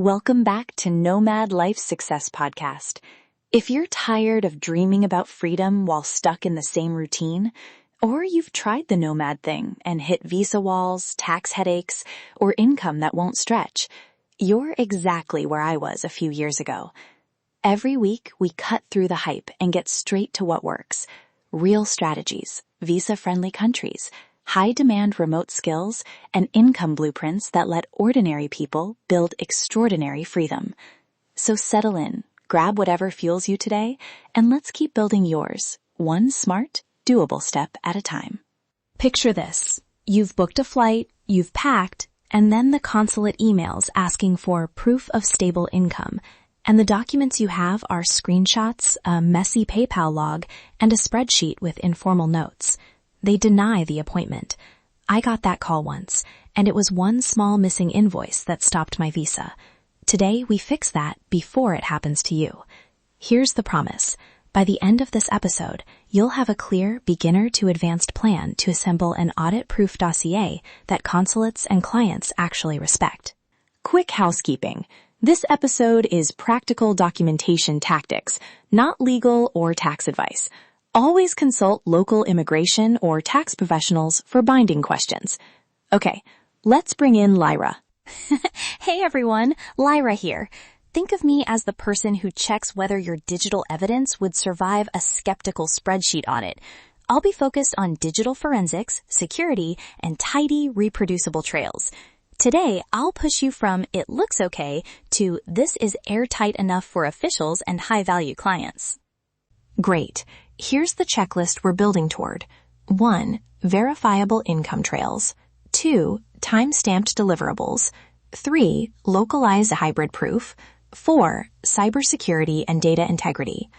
Welcome back to Nomad Life Success Podcast. If you're tired of dreaming about freedom while stuck in the same routine, or you've tried the nomad thing and hit visa walls, tax headaches, or income that won't stretch, you're exactly where I was a few years ago. Every week, we cut through the hype and get straight to what works. Real strategies, visa-friendly countries, high-demand remote skills, and income blueprints that let ordinary people build extraordinary freedom. So settle in, grab whatever fuels you today, and let's keep building yours, one smart, doable step at a time. Picture this. You've booked a flight, you've packed, and then the consulate emails asking for proof of stable income. And the documents you have are screenshots, a messy PayPal log, and a spreadsheet with informal notes. They deny the appointment. I got that call once, and it was one small missing invoice that stopped my visa. Today, we fix that before it happens to you. Here's the promise. By the end of this episode, you'll have a clear beginner to advanced plan to assemble an audit-proof dossier that consulates and clients actually respect. Quick housekeeping. This episode is practical documentation tactics, not legal or tax advice. Always consult local immigration or tax professionals for binding questions. Okay, let's bring in Lyra. Hey everyone, Lyra here. Think of me as the person who checks whether your digital evidence would survive a skeptical spreadsheet audit. I'll be focused on digital forensics, security, and tidy, reproducible trails. Today, I'll push you from it looks okay to this is airtight enough for officials and high-value clients. Great. Here's the checklist we're building toward. 1. Verifiable income trails. 2. Time-stamped deliverables. 3. Localized hybrid proof. 4. Cybersecurity and data integrity.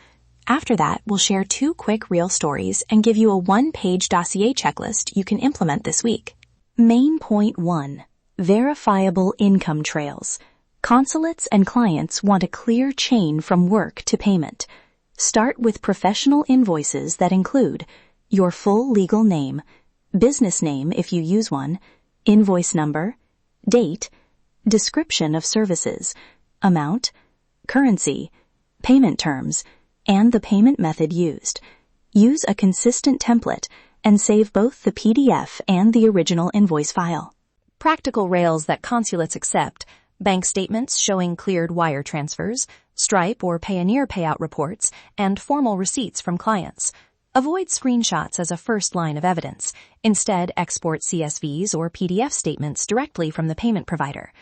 After that, we'll share 2 quick real stories and give you a 1-page dossier checklist you can implement this week. Main point 1. Verifiable income trails. Consulates and clients want a clear chain from work to payment. Start with professional invoices that include your full legal name, business name if you use one, invoice number, date, description of services, amount, currency, payment terms, and the payment method used. Use a consistent template and save both the PDF and the original invoice file. Practical rails that consulates accept, bank statements showing cleared wire transfers, Stripe or Payoneer payout reports, and formal receipts from clients. Avoid screenshots as a first line of evidence. Instead, export CSVs or PDF statements directly from the payment provider.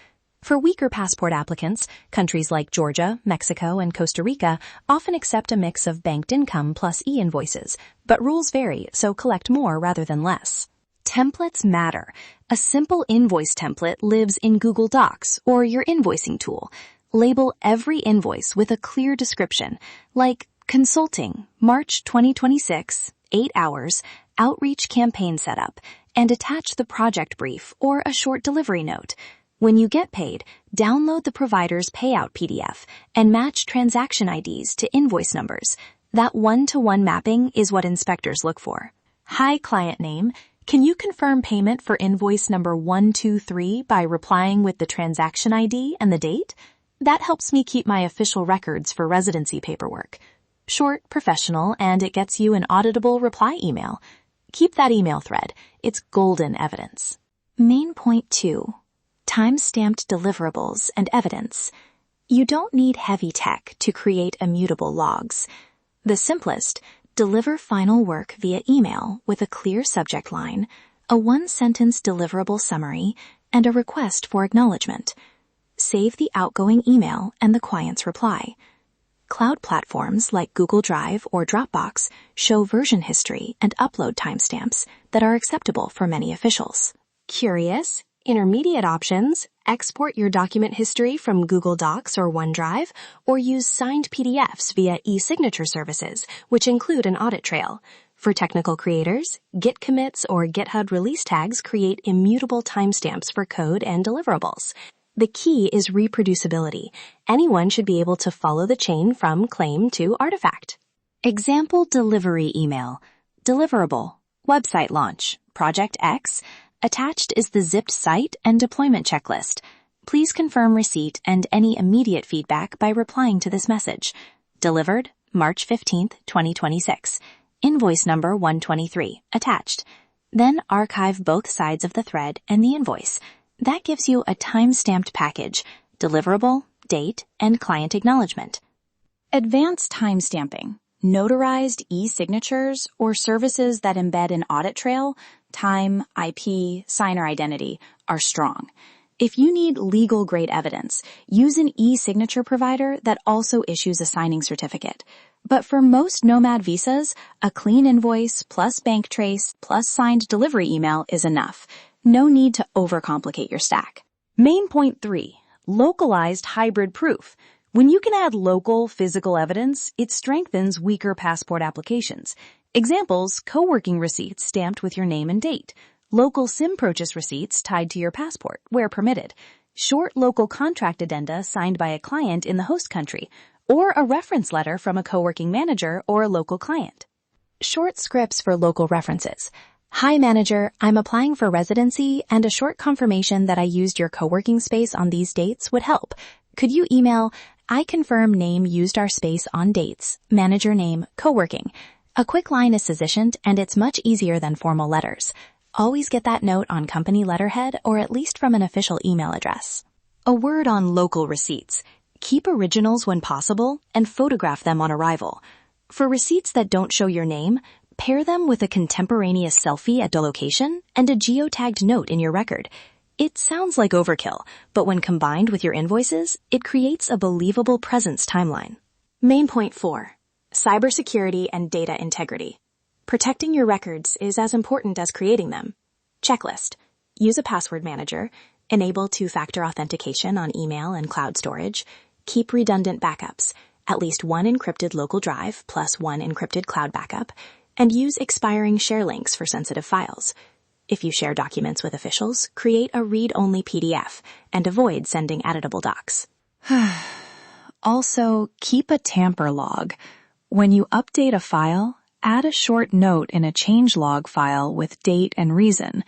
For weaker passport applicants, countries like Georgia, Mexico, and Costa Rica often accept a mix of banked income plus e-invoices, but rules vary, so collect more rather than less. Templates matter. A simple invoice template lives in Google Docs or your invoicing tool. Label every invoice with a clear description, like consulting, March 2026, 8 hours, outreach campaign setup, and attach the project brief or a short delivery note. When you get paid, download the provider's payout PDF and match transaction IDs to invoice numbers. That one-to-one mapping is what inspectors look for. Hi, client name. Can you confirm payment for invoice number 123 by replying with the transaction ID and the date? That helps me keep my official records for residency paperwork. Short, professional, and it gets you an auditable reply email. Keep that email thread. It's golden evidence. Main point 2. Time-stamped deliverables and evidence. You don't need heavy tech to create immutable logs. The simplest, deliver final work via email with a clear subject line, a 1-sentence deliverable summary, and a request for acknowledgement. Save the outgoing email and the client's reply. Cloud platforms like Google Drive or Dropbox show version history and upload timestamps that are acceptable for many officials. Curious? Intermediate options: export your document history from Google Docs or OneDrive, or use signed PDFs via e-signature services, which include an audit trail. For technical creators, Git commits or GitHub release tags create immutable timestamps for code and deliverables. The key is reproducibility. Anyone should be able to follow the chain from claim to artifact. Example delivery email. Deliverable. Website launch. Project X. Attached is the zipped site and deployment checklist. Please confirm receipt and any immediate feedback by replying to this message. Delivered March 15th, 2026. Invoice number 123 attached. Then archive both sides of the thread and the invoice. That gives you a time-stamped package, deliverable, date, and client acknowledgement. Advanced timestamping, notarized e-signatures, or services that embed an audit trail, time, IP, signer identity, are strong. If you need legal-grade evidence, use an e-signature provider that also issues a signing certificate. But for most Nomad visas, a clean invoice plus bank trace plus signed delivery email is enough. No need to overcomplicate your stack. Main point 3, localized hybrid proof. When you can add local, physical evidence, it strengthens weaker passport applications. Examples, co-working receipts stamped with your name and date. Local SIM purchase receipts tied to your passport, where permitted. Short local contract addenda signed by a client in the host country, or a reference letter from a co-working manager or a local client. Short scripts for local references. Hi manager, I'm applying for residency and a short confirmation that I used your co-working space on these dates would help. Could you email, I confirm name used our space on dates, manager name, co-working. A quick line is sufficient and it's much easier than formal letters. Always get that note on company letterhead or at least from an official email address. A word on local receipts. Keep originals when possible and photograph them on arrival. For receipts that don't show your name, pair them with a contemporaneous selfie at the location and a geotagged note in your record. It sounds like overkill, but when combined with your invoices, it creates a believable presence timeline. Main point 4, cybersecurity and data integrity. Protecting your records is as important as creating them. Checklist. Use a password manager. Enable two-factor authentication on email and cloud storage. Keep redundant backups, at least one encrypted local drive plus one encrypted cloud backup, and use expiring share links for sensitive files. If you share documents with officials, create a read-only PDF and avoid sending editable docs. Also, keep a tamper log. When you update a file, add a short note in a changelog file with date and reason.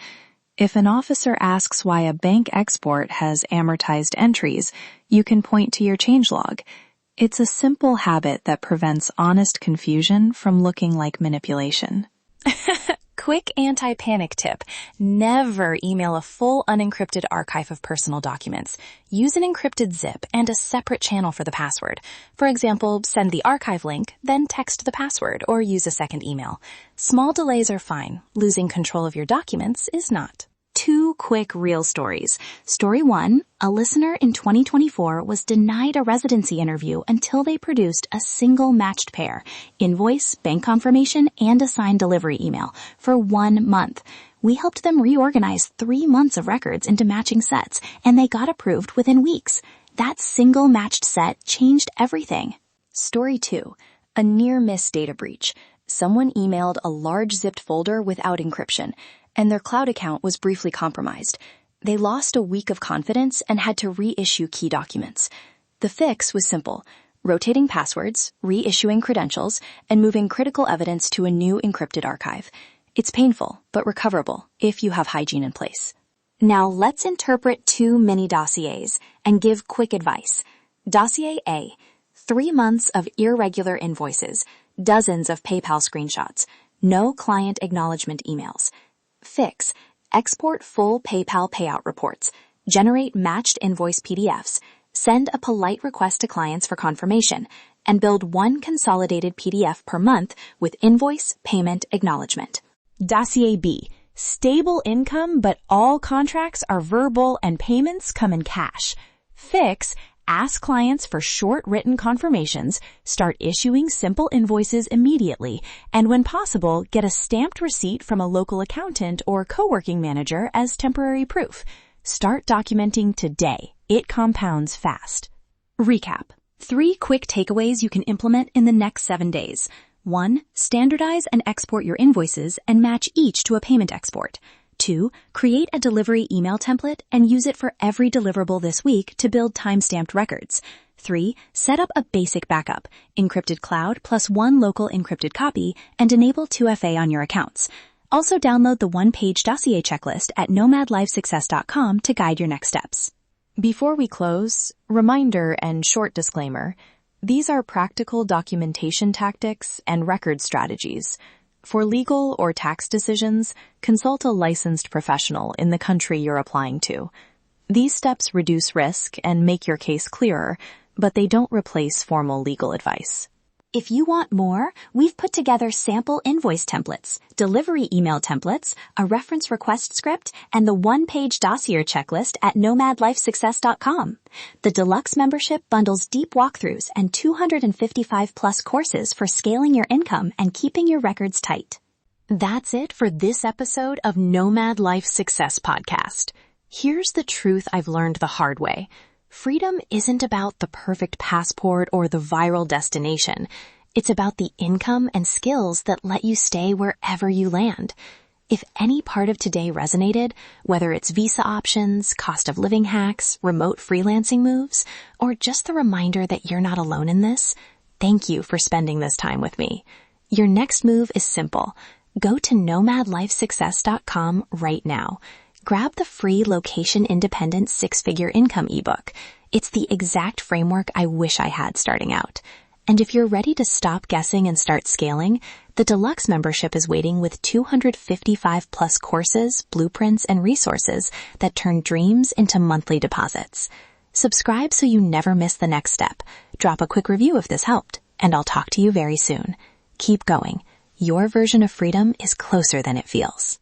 If an officer asks why a bank export has amortized entries, you can point to your changelog. It's a simple habit that prevents honest confusion from looking like manipulation. Quick anti-panic tip. Never email a full unencrypted archive of personal documents. Use an encrypted zip and a separate channel for the password. For example, send the archive link, then text the password or use a second email. Small delays are fine. Losing control of your documents is not. 2 quick real stories. Story 1, a listener in 2024 was denied a residency interview until they produced a single matched pair, invoice, bank confirmation, and a signed delivery email for 1 month. We helped them reorganize 3 months of records into matching sets, and they got approved within weeks. That single matched set changed everything. Story 2, a near-miss data breach. Someone emailed a large zipped folder without encryption, and their cloud account was briefly compromised. They lost a week of confidence and had to reissue key documents. The fix was simple: rotating passwords, reissuing credentials, and moving critical evidence to a new encrypted archive. It's painful, but recoverable if you have hygiene in place. Now let's interpret 2 mini dossiers and give quick advice. Dossier A, 3 months of irregular invoices, dozens of PayPal screenshots, no client acknowledgement emails. Fix, export full PayPal payout reports, generate matched invoice PDFs, send a polite request to clients for confirmation, and build 1 consolidated PDF per month with invoice payment acknowledgement. Dossier B, stable income, but all contracts are verbal and payments come in cash. Fix, ask clients for short written confirmations, start issuing simple invoices immediately, and when possible, get a stamped receipt from a local accountant or co-working manager as temporary proof. Start documenting today. It compounds fast. Recap. 3 quick takeaways you can implement in the next 7 days. 1. Standardize and export your invoices and match each to a payment export. 2. Create a delivery email template and use it for every deliverable this week to build time-stamped records. 3. Set up a basic backup, encrypted cloud plus 1 local encrypted copy, and enable 2FA on your accounts. Also download the 1-page dossier checklist at nomadlifesuccess.com to guide your next steps. Before we close, reminder and short disclaimer. These are practical documentation tactics and record strategies. For legal or tax decisions, consult a licensed professional in the country you're applying to. These steps reduce risk and make your case clearer, but they don't replace formal legal advice. If you want more, we've put together sample invoice templates, delivery email templates, a reference request script, and the one-page dossier checklist at nomadlifesuccess.com. The deluxe membership bundles deep walkthroughs and 255+ courses for scaling your income and keeping your records tight. That's it for this episode of Nomad Life Success Podcast. Here's the truth I've learned the hard way. Freedom isn't about the perfect passport or the viral destination. It's about the income and skills that let you stay wherever you land. If any part of today resonated, whether it's visa options, cost of living hacks, remote freelancing moves, or just the reminder that you're not alone in this, thank you for spending this time with me. Your next move is simple. Go to nomadlifesuccess.com right now. Grab the free location-independent six-figure income ebook. It's the exact framework I wish I had starting out. And if you're ready to stop guessing and start scaling, the deluxe membership is waiting with 255+ courses, blueprints, and resources that turn dreams into monthly deposits. Subscribe so you never miss the next step. Drop a quick review if this helped, and I'll talk to you very soon. Keep going. Your version of freedom is closer than it feels.